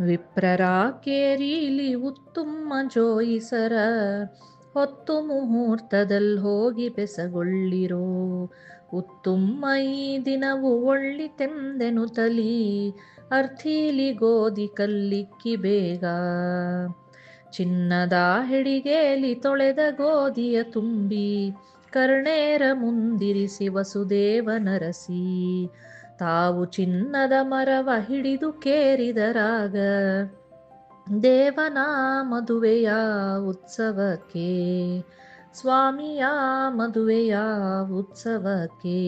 ವಿಪ್ರರ ಕೇರೀಲಿ ಉತ್ತುಮ್ಮ ಜೋಯಿಸರ ಹೊತ್ತು ಮುಹೂರ್ತದಲ್ಲಿ ಹೋಗಿ ಬೆಸಗೊಳ್ಳಿರೋ. ಉತ್ತುಮ್ಮ ಈ ದಿನವು ಒಳ್ಳಿತೆಂದೆನು ತಲಿ ಅರ್ಥೀಲಿ ಗೋಧಿ ಕಲ್ಲಿಕ್ಕಿ ಬೇಗ. ಚಿನ್ನದ ಹೆಡಿಗೇಲಿ ತೊಳೆದ ಗೋಧಿಯ ತುಂಬಿ ಕರ್ಣೇರ ಮುಂದಿರಿಸಿ ವಸುದೇವ ನರಸಿ. ತಾವು ಚಿನ್ನದ ಮರವ ಹಿಡಿದು ಕೇರಿದರಾಗ ದೇವನ ಮದುವೆಯ ಉತ್ಸವಕ್ಕೆ. ಸ್ವಾಮಿಯ ಮದುವೆಯ ಉತ್ಸವಕ್ಕೆ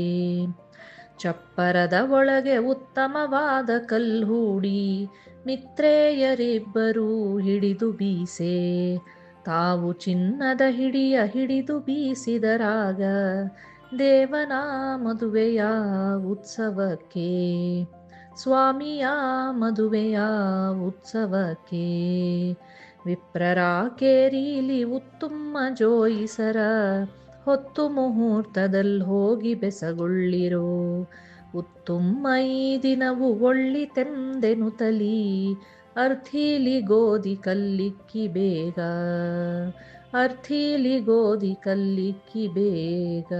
ಚಪ್ಪರದ ಒಳಗೆ ಉತ್ತಮವಾದ ಕಲ್ಹೂಡಿ ಮಿತ್ರೇಯರಿಬ್ಬರೂ ಹಿಡಿದು ಬೀಸೆ. ತಾವು ಚಿನ್ನದ ಹಿಡಿಯ ಹಿಡಿದು ಬೀಸಿದರಾಗ ದೇವನ ಮದುವೆಯ ಉತ್ಸವಕ್ಕೆ. ಸ್ವಾಮಿಯ ಮದುವೆಯ ಉತ್ಸವಕ್ಕೆ ವಿಪ್ರರ ಕೇರೀಲಿ ಉತ್ತುಮ್ಮ ಜೋಯಿಸರ ಹೊತ್ತು ಮುಹೂರ್ತದಲ್ಲಿ ಹೋಗಿ ಬೆಸಗೊಳ್ಳಿರೋ. ಉತ್ತುಮ್ಮ ಈ ದಿನವು ಒಳ್ಳಿತೆಂದೆನು ತಲಿ ಅರ್ಥೀಲಿ ಗೋಧಿ ಕಲ್ಲಿಕ್ಕಿ ಬೇಗ. ಅರ್ಥೀಲಿ ಗೋಧಿ ಕಲ್ಲಿಕ್ಕಿ ಬೇಗ.